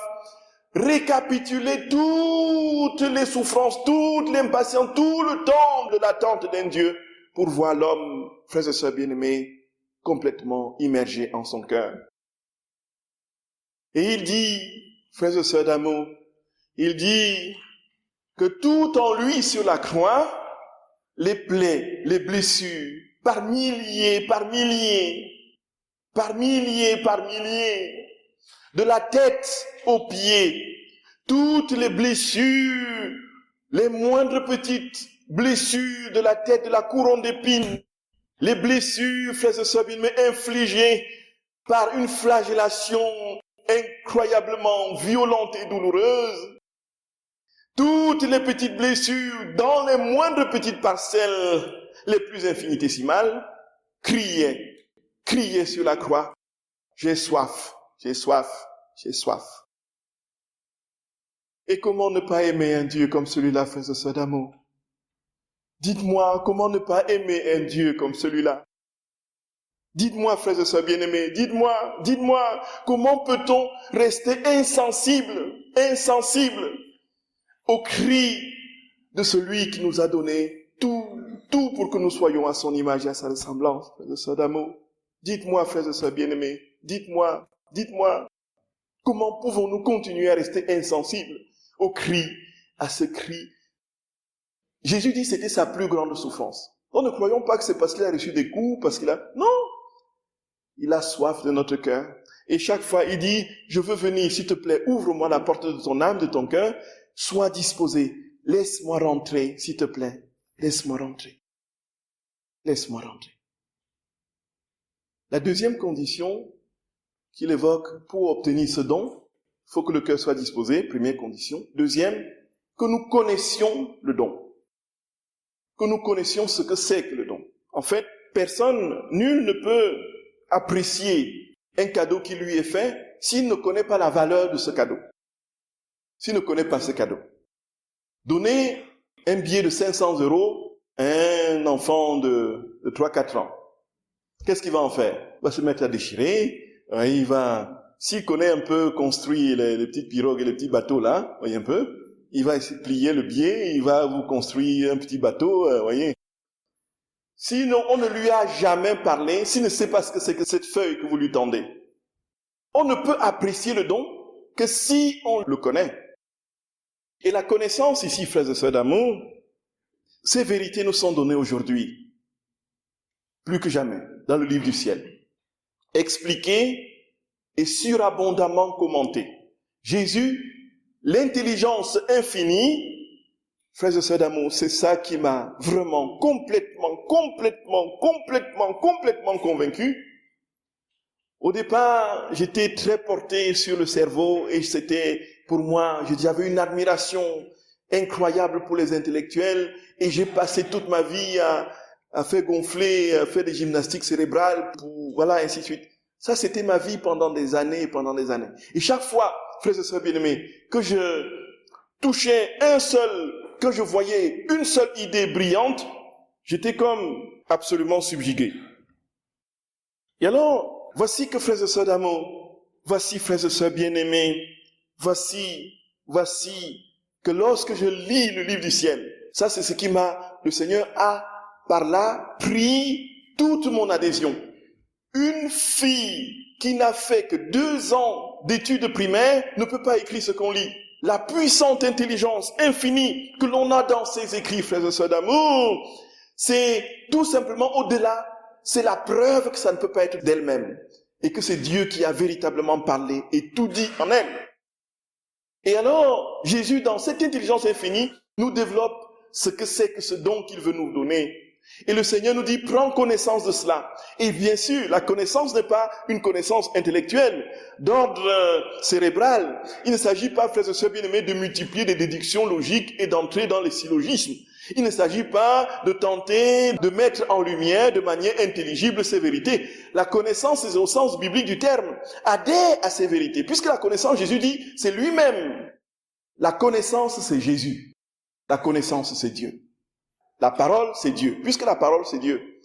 récapituler toutes les souffrances, toute l'impatience, tout le temps de l'attente d'un Dieu pour voir l'homme, frères et sœurs bien-aimés, complètement immergé en son cœur. Et il dit, frères et sœurs d'amour, il dit que tout en lui sur la croix, les plaies, les blessures, par milliers, de la tête aux pieds, toutes les blessures, les moindres petites blessures de la tête, de la couronne d'épines, les blessures, frères et sœurs bien-aimés, infligées par une flagellation incroyablement violente et douloureuse, toutes les petites blessures dans les moindres petites parcelles, les plus infinitésimales, criaient sur la croix, j'ai soif. Et comment ne pas aimer un Dieu comme celui-là, frères et sœurs d'amour? Dites-moi, comment ne pas aimer un Dieu comme celui-là? Dites-moi, frères et sœurs bien-aimés, dites-moi, comment peut-on rester insensible au cri de celui qui nous a donné tout pour que nous soyons à son image et à sa ressemblance, frères et sœurs d'amour? Dites-moi, frères et sœurs bien-aimés, dites-moi, comment pouvons-nous continuer à rester insensibles à ce cri? Jésus dit que c'était sa plus grande souffrance. Nous ne croyons pas que c'est parce qu'il a reçu des coups, non! Il a soif de notre cœur. Et chaque fois, il dit, je veux venir, s'il te plaît, ouvre-moi la porte de ton âme, de ton cœur, sois disposé, laisse-moi rentrer, s'il te plaît, laisse-moi rentrer. La deuxième condition qu'il évoque pour obtenir ce don, il faut que le cœur soit disposé, première condition. Deuxième, que nous connaissions le don. Que nous connaissions ce que c'est que le don. En fait, nul ne peut apprécier un cadeau qui lui est fait s'il ne connaît pas la valeur de ce cadeau. S'il ne connaît pas ce cadeau. Donner un billet de 500 € à un enfant de 3-4 ans. Qu'est-ce qu'il va en faire? Il va se mettre à déchirer, s'il connaît un peu construire les petites pirogues et les petits bateaux là, voyez un peu, il va essayer de plier le billet, il va vous construire un petit bateau, voyez. Sinon, on ne lui a jamais parlé, s'il ne sait pas ce que c'est que cette feuille que vous lui tendez. On ne peut apprécier le don que si on le connaît. Et la connaissance ici, frères et sœurs d'amour, ces vérités nous sont données aujourd'hui, plus que jamais, dans le livre du ciel. Expliquées et surabondamment commentées. Jésus, l'intelligence infinie, frères et sœurs d'amour, c'est ça qui m'a vraiment complètement convaincu. Au départ, j'étais très porté sur le cerveau et c'était pour moi, j'avais une admiration incroyable pour les intellectuels et j'ai passé toute ma vie à faire gonfler, à faire des gymnastiques cérébrales, voilà, ainsi de suite. Ça, c'était ma vie pendant des années. Et chaque fois, frères et sœurs bien-aimés, que je touchais que je voyais une seule idée brillante, j'étais comme absolument subjugué. Et alors, voici que frères et sœurs d'amour, voici frères et sœurs bien-aimés, voici que lorsque je lis le livre du ciel, ça c'est ce qui le Seigneur a par là pris toute mon adhésion. Une fille qui n'a fait que 2 ans d'études primaires ne peut pas écrire ce qu'on lit. La puissante intelligence infinie que l'on a dans ces écrits, frères et sœurs d'amour, c'est tout simplement au-delà. C'est la preuve que ça ne peut pas être d'elle-même. Et que c'est Dieu qui a véritablement parlé et tout dit en elle. Et alors, Jésus, dans cette intelligence infinie, nous développe ce que c'est que ce don qu'il veut nous donner. Et le Seigneur nous dit, prends connaissance de cela. Et bien sûr, la connaissance n'est pas une connaissance intellectuelle, d'ordre cérébral. Il ne s'agit pas, frères et sœurs bien-aimés, de multiplier des déductions logiques et d'entrer dans les syllogismes. Il ne s'agit pas de tenter de mettre en lumière de manière intelligible ces vérités. La connaissance, c'est au sens biblique du terme, adhère à ces vérités. Puisque la connaissance, Jésus dit, c'est lui-même. La connaissance, c'est Jésus. La connaissance, c'est Dieu. La parole, c'est Dieu. Puisque la parole, c'est Dieu.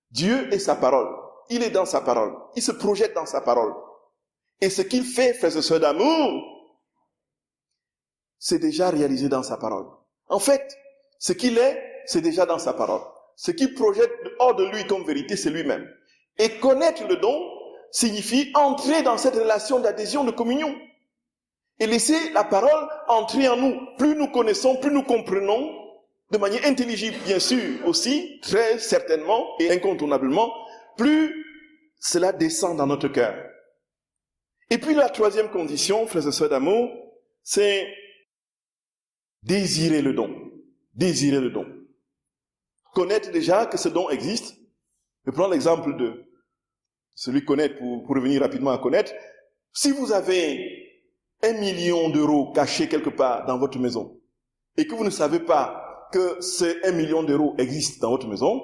Dieu est sa parole. Il est dans sa parole. Il se projette dans sa parole. Et ce qu'il fait, frères et sœurs d'amour, c'est déjà réalisé dans sa parole. En fait, ce qu'il est, c'est déjà dans sa parole. Ce qu'il projette hors de lui comme vérité, c'est lui-même. Et connaître le don signifie entrer dans cette relation d'adhésion, de communion. Et laisser la parole entrer en nous. Plus nous connaissons, plus nous comprenons, de manière intelligible, bien sûr, aussi, très certainement et incontournablement, plus cela descend dans notre cœur. Et puis la troisième condition, frères et sœurs d'amour, c'est désirer le don. Désirer le don. Connaître déjà que ce don existe. Je prends l'exemple de celui connaître pour revenir rapidement à connaître. Si vous avez 1 million d'euros cachés quelque part dans votre maison et que vous ne savez pas que ces 1 million d'euros existe dans votre maison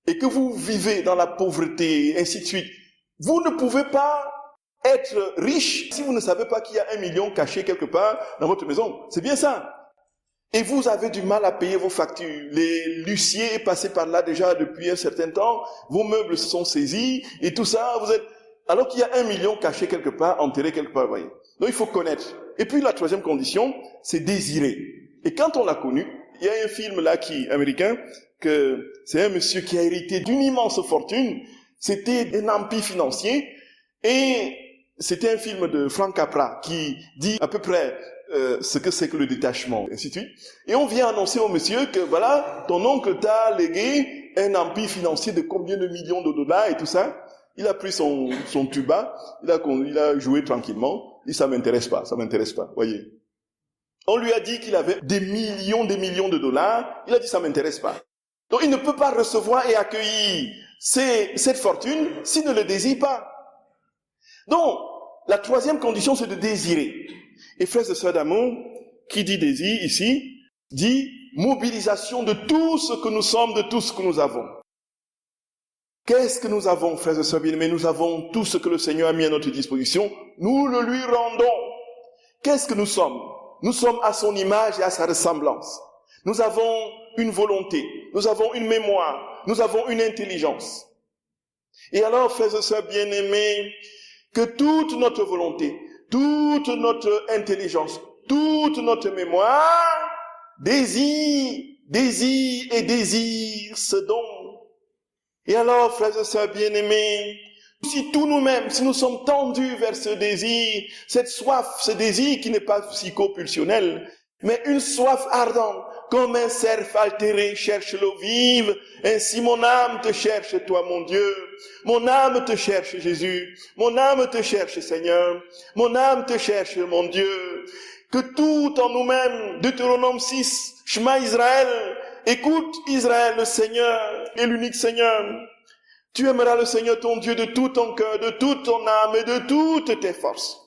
et que vous vivez dans la pauvreté, ainsi de suite, vous ne pouvez pas être riche si vous ne savez pas qu'il y a 1 million caché quelque part dans votre maison. C'est bien ça. Et vous avez du mal à payer vos factures. L'huissier est passé par là déjà depuis un certain temps. Vos meubles se sont saisis et tout ça. Alors qu'il y a 1 million caché quelque part, enterré quelque part, voyez. Donc il faut connaître. Et puis la troisième condition, c'est désirer. Et quand on l'a connu, il y a un film là américain, que c'est un monsieur qui a hérité d'une immense fortune. C'était un empire financier et c'était un film de Frank Capra qui dit à peu près ce que c'est que le détachement, ainsi de suite. Et on vient annoncer au monsieur que voilà, ton oncle t'a légué un empire financier de combien de millions de dollars et tout ça. Il a pris son tuba, il a joué tranquillement. Il dit ça m'intéresse pas, voyez. On lui a dit qu'il avait des millions de dollars. Il a dit ça m'intéresse pas. Donc il ne peut pas recevoir et accueillir cette fortune s'il ne le désire pas. Donc la troisième condition, c'est de désirer. Et frères et sœurs d'amour, qui dit désir ici, dit mobilisation de tout ce que nous sommes, de tout ce que nous avons. Qu'est-ce que nous avons, frères et sœurs bien-aimés? Nous avons tout ce que le Seigneur a mis à notre disposition. Nous le lui rendons. Qu'est-ce que nous sommes? Nous sommes à son image et à sa ressemblance. Nous avons une volonté, nous avons une mémoire, nous avons une intelligence. Et alors, frères et sœurs bien-aimés, que toute notre volonté, toute notre intelligence, toute notre mémoire désire ce don. Et alors, frères et sœurs bien-aimés, si tous nous-mêmes, si nous sommes tendus vers ce désir, cette soif, ce désir qui n'est pas psychopulsionnel, mais une soif ardente, comme un cerf altéré cherche l'eau vive, ainsi mon âme te cherche, toi mon Dieu. Mon âme te cherche, Jésus. Mon âme te cherche, Seigneur. Mon âme te cherche, mon Dieu. que tout en nous-mêmes, Deutéronome 6, Shema Israël, écoute Israël, le Seigneur est l'unique Seigneur. Tu aimeras le Seigneur ton Dieu de tout ton cœur, de toute ton âme et de toutes tes forces.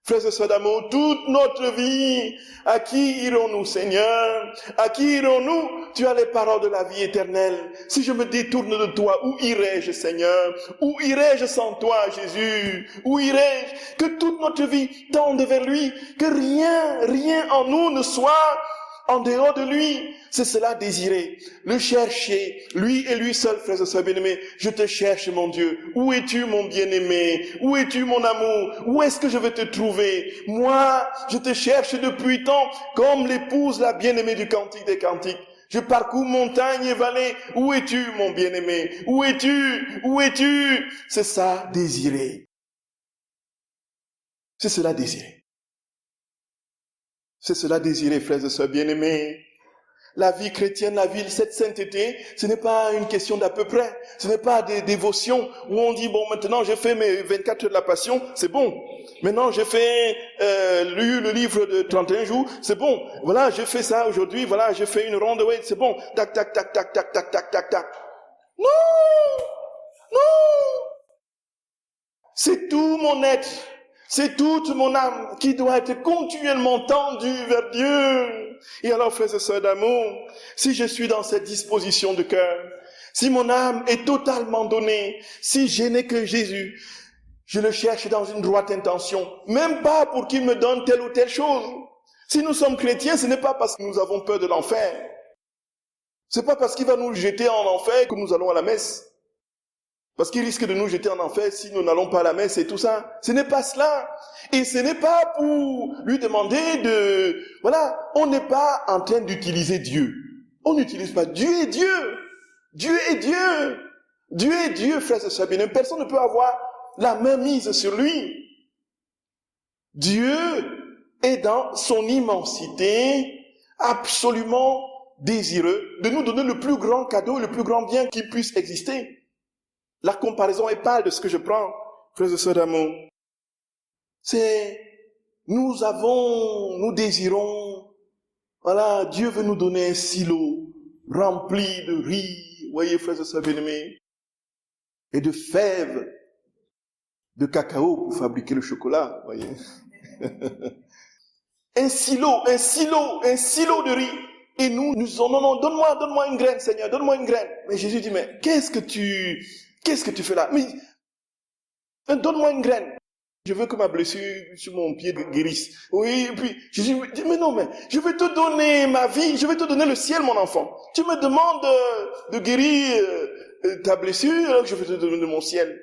Frères et sœurs d'amour, toute notre vie, à qui irons-nous, Seigneur? À qui irons-nous? Tu as les paroles de la vie éternelle. Si je me détourne de toi, où irai-je, Seigneur? Où irai-je sans toi, Jésus? Où irai-je? Que toute notre vie tende vers lui, que rien en nous ne soit en dehors de lui. C'est cela désirer, le chercher, lui et lui seul, frères et sœurs bien-aimés. Je te cherche, mon Dieu. Où es-tu, mon bien-aimé? Où es-tu, mon amour? Où est-ce que je vais te trouver? Moi, je te cherche depuis tant, comme l'épouse, la bien-aimée du Cantique des Cantiques. Je parcours montagnes et vallées. Où es-tu, mon bien-aimé? Où es-tu? Où es-tu? C'est ça, désirer. C'est cela, désirer. C'est cela, désirer, frères et sœurs bien-aimés. La vie chrétienne, la vie, cette sainteté, ce n'est pas une question d'à peu près. Ce n'est pas des dévotions où on dit, bon, maintenant j'ai fait mes 24 heures de la passion, c'est bon. Maintenant j'ai fait lu le livre de 31 jours, c'est bon. Voilà, j'ai fait ça aujourd'hui, voilà, j'ai fait une ronde, ouais, c'est bon. Tac, tac, tac, tac, tac, tac, tac, tac, tac. Non! Non! C'est tout mon être. C'est toute mon âme qui doit être continuellement tendue vers Dieu. Et alors, frères et sœurs d'amour, si je suis dans cette disposition de cœur, si mon âme est totalement donnée, si je n'ai que Jésus, je le cherche dans une droite intention, même pas pour qu'il me donne telle ou telle chose. Si nous sommes chrétiens, ce n'est pas parce que nous avons peur de l'enfer. C'est pas parce qu'il va nous jeter en enfer que nous allons à la messe. Parce qu'il risque de nous jeter en enfer si nous n'allons pas à la messe et tout ça. Ce n'est pas cela. Et ce n'est pas pour lui demander de... Voilà, on n'est pas en train d'utiliser Dieu. On n'utilise pas. Dieu est Dieu. Dieu est Dieu. Dieu est Dieu, frères et sœurs bien-aimés. Personne ne peut avoir la main mise sur lui. Dieu est dans son immensité absolument désireux de nous donner le plus grand cadeau, le plus grand bien qui puisse exister. La comparaison est pâle de ce que je prends, frères et sœurs d'amour. C'est, nous désirons, voilà, Dieu veut nous donner un silo rempli de riz, voyez, frères et sœurs bien-aimés, et de fèves de cacao pour fabriquer le chocolat, voyez. un silo de riz. Et nous disons, non, donne-moi une graine, Seigneur, donne-moi une graine. Mais Jésus dit, mais qu'est-ce que tu fais là? Mais donne-moi une graine. Je veux que ma blessure sur mon pied guérisse. Oui, et puis Jésus me dit, mais non, mais je vais te donner ma vie, je vais te donner le ciel, mon enfant. Tu me demandes de guérir ta blessure, alors je vais te donner mon ciel.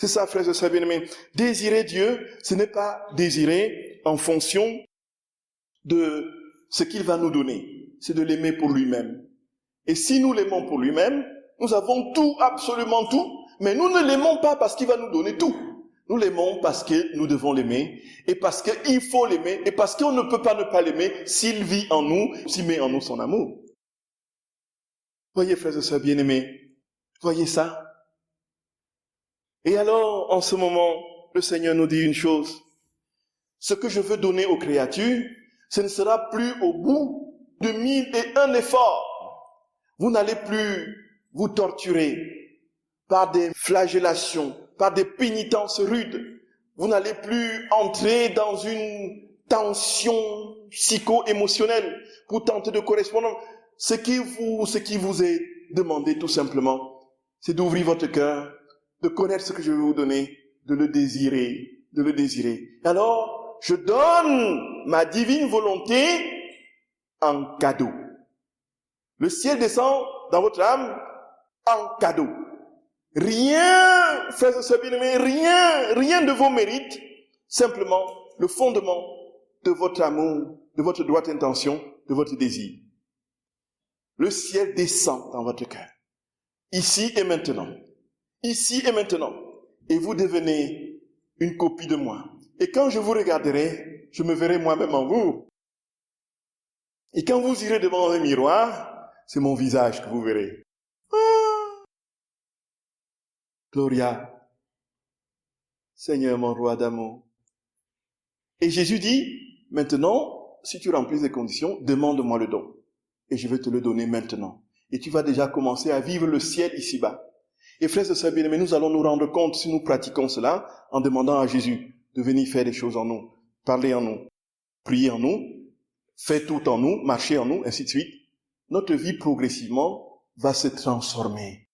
C'est ça, frères et sœurs bien-aimés. Désirer Dieu, ce n'est pas désirer en fonction de ce qu'il va nous donner. C'est de l'aimer pour lui-même. Et si nous l'aimons pour lui-même, nous avons tout, absolument tout, mais nous ne l'aimons pas parce qu'il va nous donner tout. Nous l'aimons parce que nous devons l'aimer, et parce qu'il faut l'aimer, et parce qu'on ne peut pas ne pas l'aimer s'il vit en nous, s'il met en nous son amour. Voyez, frères et sœurs bien-aimés, voyez ça. Et alors, en ce moment, le Seigneur nous dit une chose. Ce que je veux donner aux créatures, ce ne sera plus au bout de 1001 efforts. Vous n'allez plus vous torturer par des flagellations, par des pénitences rudes. Vous n'allez plus entrer dans une tension psycho-émotionnelle pour tenter de correspondre. Ce qui vous est demandé tout simplement, c'est d'ouvrir votre cœur, de connaître ce que je vais vous donner, de le désirer, de le désirer. Alors, je donne ma divine volonté en cadeau. Le ciel descend dans votre âme en cadeau. Rien, frères et sœurs bien-aimés, rien de vos mérites, simplement le fondement de votre amour, de votre droite intention, de votre désir. Le ciel descend dans votre cœur, ici et maintenant, et vous devenez une copie de moi. Et quand je vous regarderai, je me verrai moi-même en vous. Et quand vous irez devant un miroir, c'est mon visage que vous verrez. Gloria, Seigneur mon roi d'amour. Et Jésus dit, maintenant, si tu remplis les conditions, demande-moi le don. Et je vais te le donner maintenant. Et tu vas déjà commencer à vivre le ciel ici-bas. Et frères et sœurs bien-aimés, nous allons nous rendre compte, si nous pratiquons cela, en demandant à Jésus de venir faire des choses en nous, parler en nous, prier en nous, faire tout en nous, marcher en nous, ainsi de suite. Notre vie progressivement va se transformer.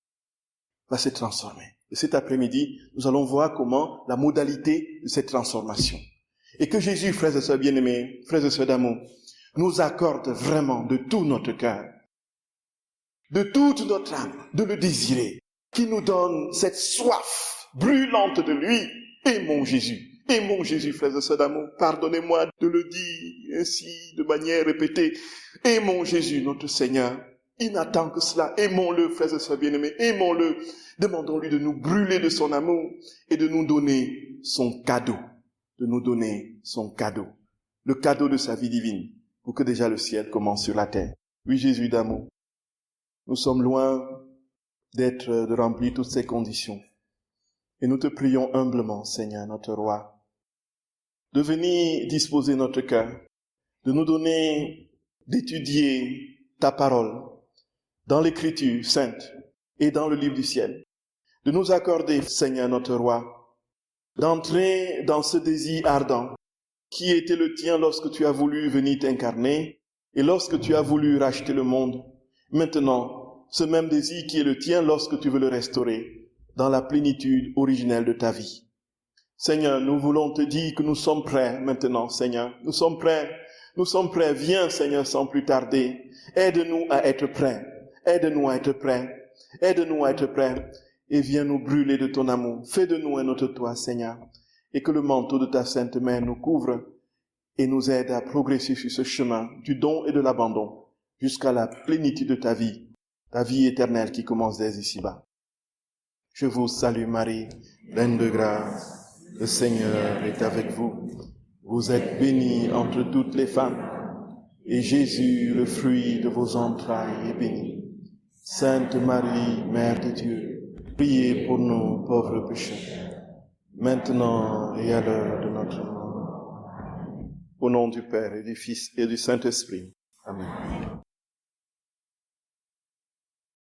Et cet après-midi, nous allons voir comment la modalité de cette transformation. Et que Jésus, frères et sœurs bien-aimés, frères et sœurs d'amour, nous accorde vraiment de tout notre cœur, de toute notre âme, de le désirer, qui nous donne cette soif brûlante de lui. Aimons Jésus, frères et sœurs d'amour, pardonnez-moi de le dire ainsi, de manière répétée. Aimons Jésus, notre Seigneur. Il n'attend que cela. Aimons-le, frères et sœurs bien-aimés, aimons-le. Demandons-lui de nous brûler de son amour et de nous donner son cadeau. Le cadeau de sa vie divine, pour que déjà le ciel commence sur la terre. Oui, Jésus d'amour, nous sommes loin de remplir toutes ces conditions. Et nous te prions humblement, Seigneur, notre Roi, de venir disposer notre cœur, de nous donner d'étudier ta parole dans l'Écriture sainte et dans le livre du ciel. De nous accorder, Seigneur, notre Roi, d'entrer dans ce désir ardent qui était le tien lorsque tu as voulu venir t'incarner et lorsque tu as voulu racheter le monde. Maintenant, ce même désir qui est le tien lorsque tu veux le restaurer dans la plénitude originelle de ta vie. Seigneur, nous voulons te dire que nous sommes prêts maintenant, Seigneur. Nous sommes prêts. Viens, Seigneur, sans plus tarder. Aide-nous à être prêts. Et viens nous brûler de ton amour. Fais de nous un autre toi, Seigneur. Et que le manteau de ta sainte main nous couvre et nous aide à progresser sur ce chemin du don et de l'abandon jusqu'à la plénitude de ta vie éternelle qui commence dès ici-bas. Je vous salue Marie, pleine de grâce. Le Seigneur est avec vous. Vous êtes bénie entre toutes les femmes, et Jésus, le fruit de vos entrailles, est béni. Sainte Marie, Mère de Dieu, priez pour nous pauvres pécheurs, maintenant et à l'heure de notre mort. Au nom du Père et du Fils et du Saint-Esprit. Amen.